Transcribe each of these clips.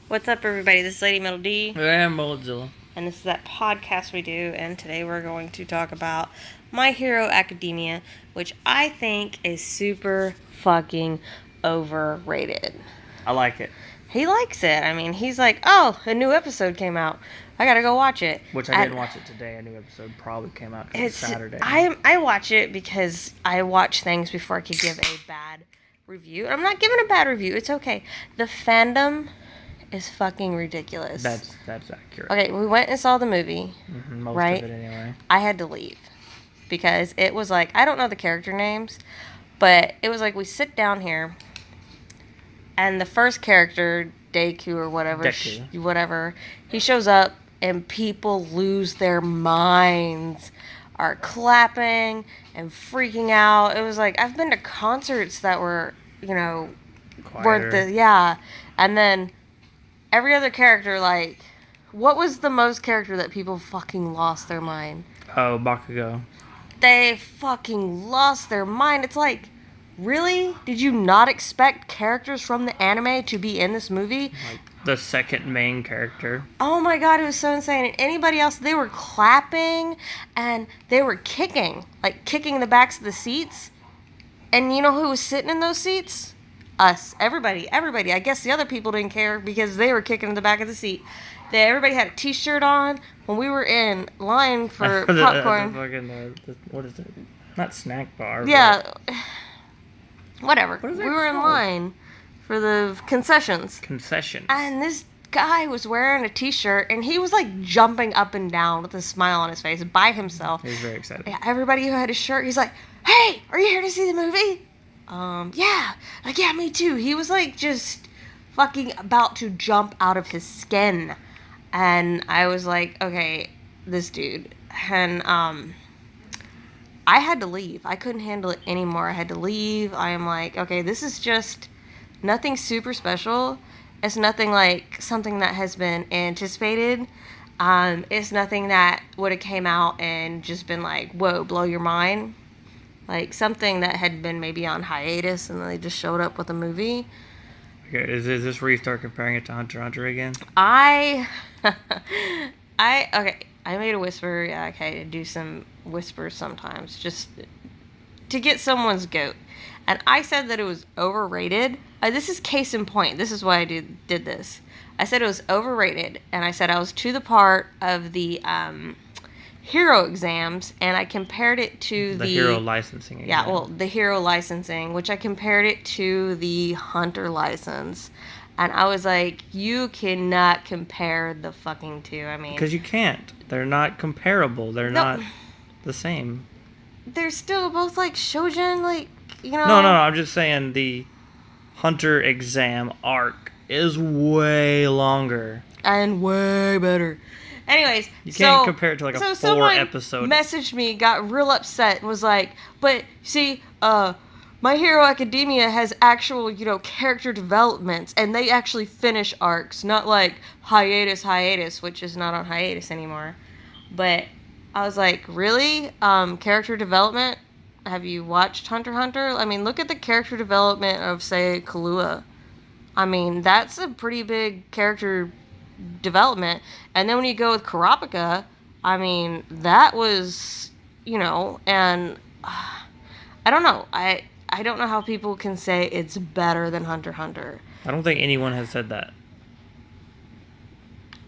What's up, everybody? This is Lady Middle D. I am Mulletzila. And this is that podcast we do. And today we're going to talk about My Hero Academia, which I think is super fucking overrated. I like it. He likes it. I mean, he's like, oh, a new episode came out. I gotta go watch it. Which I didn't watch it today. A new episode probably came out it's Saturday. I watch it because I watch things before I could give a bad review. I'm not giving a bad review. It's okay. The fandom is fucking ridiculous. That's accurate. Okay, we went and saw the movie. Most right? of it anyway. I had to leave because it was like, I don't know the character names, but it was like we sit down here and the first character, Deku or whatever, he shows up and people lose their minds, are clapping and freaking out. It was like, I've been to concerts that were, Quieter. And then every other character, like, what was the most character that people fucking lost their mind? Oh, Bakugo. They fucking lost their mind. It's like, really? Did you not expect characters from the anime to be in this movie? Like the second main character. Oh my god, it was so insane. And anybody else, they were clapping and they were kicking the backs of the seats. And you know who was sitting in those seats? Us. Everybody. I guess the other people didn't care because they were kicking in the back of the seat. Everybody had a t-shirt on when we were in line for popcorn. What is it? Not snack bar. Yeah. Whatever. What is that we were in called? line for the concessions. And this guy was wearing a t-shirt and he was like jumping up and down with a smile on his face by himself. He was very excited. Yeah, everybody who had a shirt, he's like, hey, are you here to see the movie? Yeah. Like, yeah, me too. He was like just fucking about to jump out of his skin. And I was like, okay, this dude. And I had to leave. I couldn't handle it anymore. I had to leave. I am like, okay, this is just nothing super special. It's nothing like something that has been anticipated. It's nothing that would have came out and just been like, whoa, blow your mind. Like something that had been maybe on hiatus and they just showed up with a movie. Okay, is this where you start comparing it to Hunter x Hunter again? I made a whisper. Yeah, okay, do some whispers sometimes, just to get someone's goat. And I said that it was overrated. This is case in point. This is why I did this. I said it was overrated, and I said I was to the part of the hero exams, and I compared it to the hero licensing exam. Yeah, well, the hero licensing, which I compared it to the Hunter license. And I was like, you cannot compare the fucking two. I mean, because you can't. They're not comparable. They're not the same. They're still both like shoujin, like, No. I'm just saying the Hunter exam arc is way longer and way better. Anyways, you can't compare it to like a 4-episode. Messaged me, got real upset, and was like, "But see, My Hero Academia has actual, character developments, and they actually finish arcs, not like hiatus, which is not on hiatus anymore." But I was like, really? Character development? Have you watched Hunter x Hunter? I mean, look at the character development of, say, Kahlua. I mean, that's a pretty big character development. And then when you go with Kurapika, I mean, that was, and I don't know. I don't know how people can say it's better than Hunter x Hunter. I don't think anyone has said that.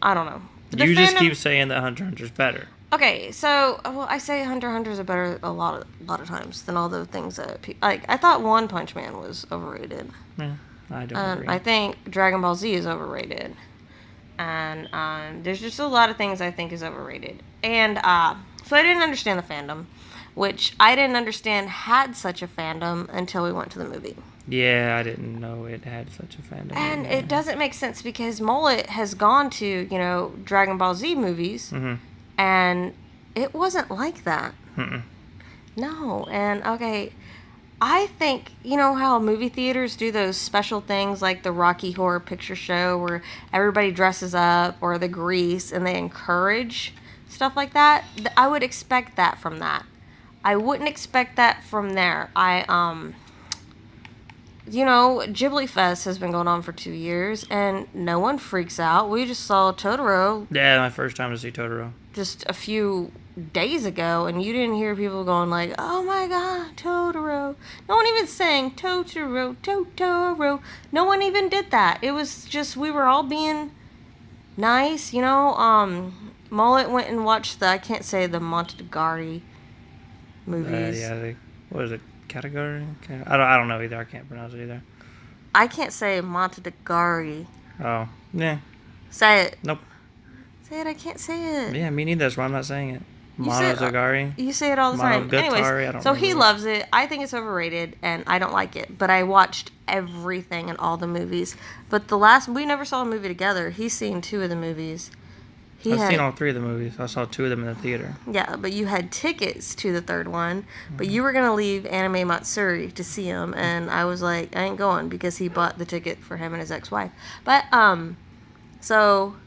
I don't know. You just keep saying that Hunter x Hunter's better. Okay, so I say Hunter x Hunter's better a lot of times than all the things that people like. I thought One Punch Man was overrated. Yeah, I don't agree. I think Dragon Ball Z is overrated, and there's just a lot of things I think is overrated. And so I didn't understand the fandom, which I didn't understand had such a fandom until we went to the movie. Yeah, I didn't know it had such a fandom. And it doesn't make sense because Mullet has gone to, Dragon Ball Z movies, and it wasn't like that. No, and okay, I think, how movie theaters do those special things like the Rocky Horror Picture Show where everybody dresses up, or the Grease, and they encourage stuff like that? I would expect that from that. I wouldn't expect that from there. Ghibli Fest has been going on for 2 years, and no one freaks out. We just saw Totoro Yeah, my first time to see Totoro. just a few days ago, and you didn't hear people going like, "Oh my God, Totoro!" No one even sang Totoro, Totoro. No one even did that. It was just we were all being nice, Mullet went and watched I can't say the Montagari movies. What is it? Category? I don't know either. I can't pronounce it either. I can't say Montagari. Oh, yeah. Say it. Nope. Say it. I can't say it. Yeah, me neither. That's why I'm not saying it. You say Monogatari. it all the time. Monogatari, Anyways, I don't so he remember. loves it. I think it's overrated, and I don't like it. But I watched everything and all the movies. But we never saw a movie together. He's seen 2 of the movies. I've seen all 3 of the movies. I saw 2 of them in the theater. Yeah, but you had tickets to the 3rd one. But you were gonna leave Anime Matsuri to see him, and I was like, I ain't going because he bought the ticket for him and his ex-wife. But so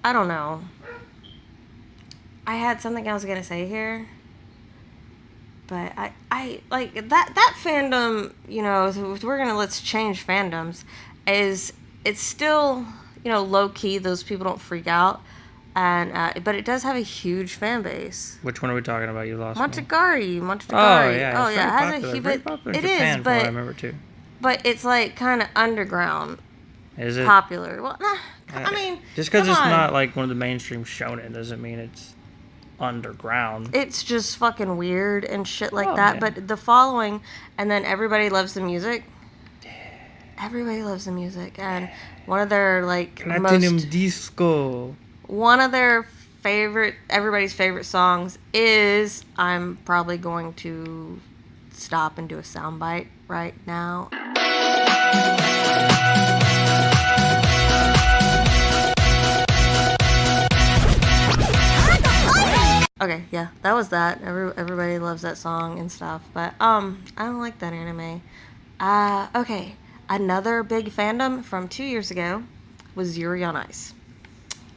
I don't know. I had something I was gonna say here, but I like that fandom. If let's change fandoms. It's still low key. Those people don't freak out, and but it does have a huge fan base. Which one are we talking about? You lost me. Montagari. Oh yeah, It has a huge. Very popular in It Japan, is, from what I but remember too. it's like kind of underground Is it? popular. Well, I mean, just because come it's on. not like one of the mainstream shonen doesn't mean it's underground. It's just fucking weird and shit like Oh, that. man. But the following, and then everybody loves the music. Everybody loves the music, and one of their Platinum Disco. one of their everybody's favorite songs is. I'm probably going to stop and do a soundbite right now. Okay, yeah, that was that. Everybody loves that song and stuff, but I don't like that anime. Okay, another big fandom from 2 years ago was Yuri on Ice.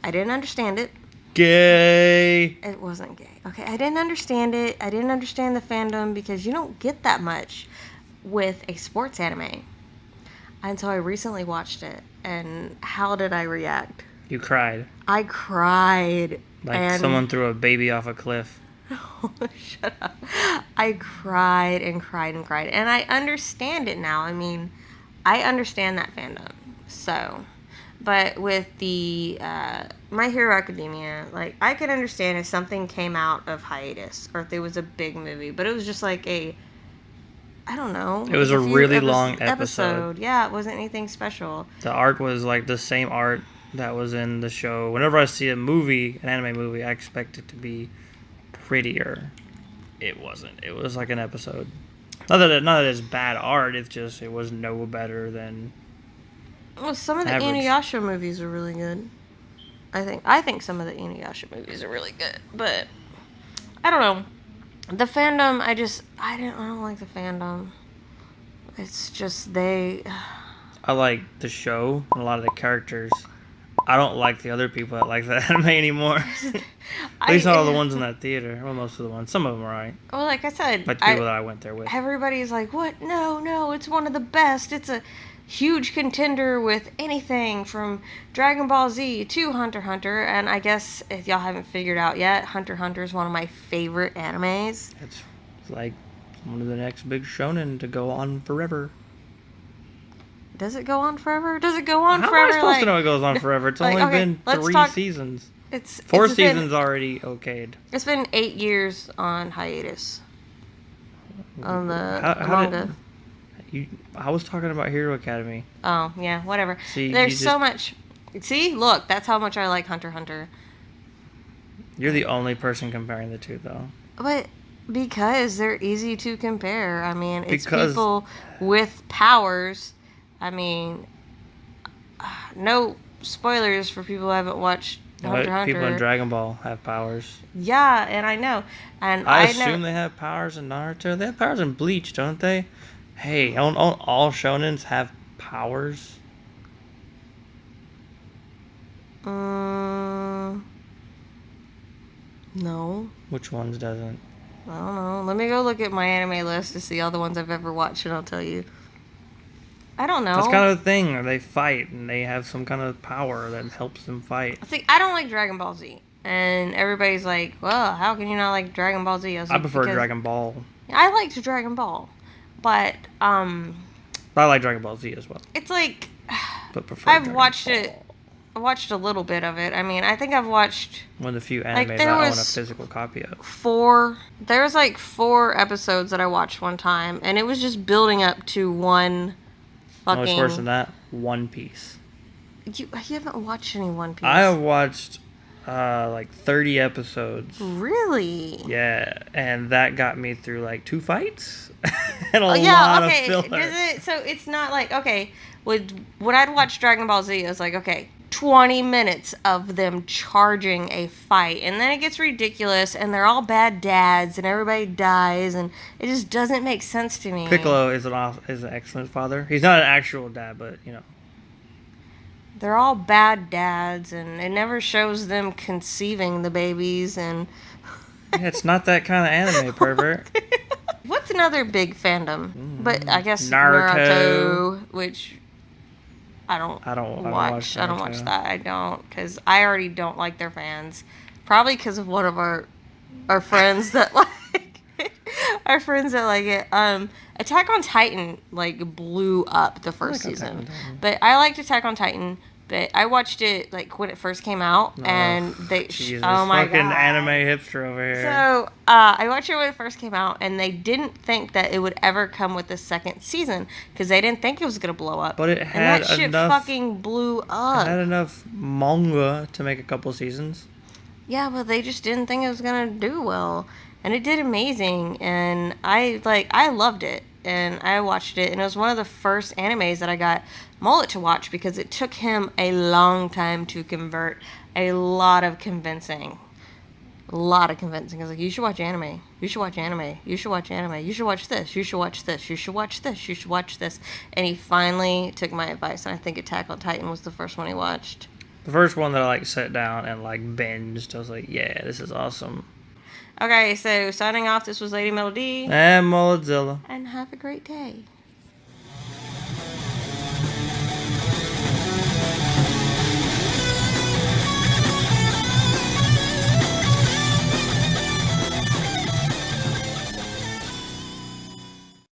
I didn't understand it. Gay. It wasn't gay. Okay, I didn't understand it. I didn't understand the fandom because you don't get that much with a sports anime. Until I recently watched it, and how did I react? You cried. I cried. Like someone threw a baby off a cliff. Shut up. I cried and cried and cried. And I understand it now. I mean, I understand that fandom. So, but with the My Hero Academia, I could understand if something came out of hiatus or if there was a big movie. But it was just I don't know. It was a really long episode. Yeah, it wasn't anything special. The art was like the same art that was in the show. Whenever I see an anime movie, I expect it to be prettier. It wasn't. It was like an episode. Not that it's bad art. It's just it was no better than. Well, some of the average. Inuyasha movies are really good. I think some of the Inuyasha movies are really good, but I don't know. The fandom, I don't like the fandom. It's just I like the show and a lot of the characters. I don't like the other people that like the anime anymore. At least not all the ones in that theater. Well, most of the ones. Some of them are right. Well, like I said, Like the people that I went there with. everybody's like, what? No, it's one of the best. It's a huge contender with anything from Dragon Ball Z to Hunter x Hunter. And I guess if y'all haven't figured out yet, Hunter x Hunter is one of my favorite animes. It's like one of the next big shonen to go on forever. Does it go on forever? Does it go on How forever? am I supposed to know it goes on forever? It's only been 3 seasons. It's 4 it's seasons been, already okayed. It's been 8 years on hiatus on the How manga. I was talking about Hero Academy. Oh, yeah, whatever. See, There's so much. See, look, that's how much I like Hunter x Hunter. You're the only person comparing the two, though. But because they're easy to compare. I mean, it's Because- people with powers. I mean, no spoilers for people who haven't watched Hunter x Hunter. People in Dragon Ball have powers. Yeah, and I know. And I I assume know. they have powers in Naruto. They have powers in Bleach, don't they? Hey, don't all shonens have powers? No. Which ones doesn't? I don't know. Let me go look at my anime list to see all the ones I've ever watched, and I'll tell you. I don't know. That's kind of the thing. They fight, and they have some kind of power that helps them fight. See, I don't like Dragon Ball Z. And everybody's like, well, how can you not like Dragon Ball Z? I prefer Dragon Ball. I liked Dragon Ball. But, I like Dragon Ball Z as well. It's like, but prefer I've Dragon watched Ball. it. I watched a little bit of it. I mean, I think I've watched one of the few like, animes there I own a was physical copy of. There was like 4 episodes that I watched one time, and it was just building up to one fucking... No, it's worse than that. One Piece. You haven't watched any One Piece. I have watched like 30 episodes. Really? Yeah, and that got me through like 2 fights and a Oh, yeah, lot okay. of filler. So it's not like, okay, when I'd watch Dragon Ball Z, it was like, okay, 20 minutes of them charging a fight, and then it gets ridiculous, and they're all bad dads, and everybody dies, and it just doesn't make sense to me. Piccolo is an excellent father. He's not an actual dad, but you know. They're all bad dads, and it never shows them conceiving the babies, and... Yeah, it's not that kind of anime, pervert. What's another big fandom? But I guess Naruto, which I don't watch I don't watch that. I don't, because I already don't like their fans. Probably because of one of our friends that like our friends that like it. Attack on Titan like blew up the first season, but I liked Attack on Titan. But I watched it like when it first came out, and they Jesus, oh my fucking god, anime hipster over here. So I watched it when it first came out, and they didn't think that it would ever come with the second season because they didn't think it was gonna blow up. But it and had that shit enough. fucking blew up. It had enough manga to make a couple seasons. Yeah, but they just didn't think it was gonna do well, and it did amazing, and I loved it, and I watched it, and it was one of the first animes that I got Mullet to watch because it took him a long time to convert. A lot of convincing. I was like, you should watch anime. You should watch anime. You should watch anime. You should watch this. You should watch this. You should watch this. You should watch this. And he finally took my advice, and I think Attack on Titan was the first one he watched. The first one that I like sat down and like binged, I was like, yeah, this is awesome. Okay, so signing off, this was Lady Melody. And Mulletzila. And have a great day.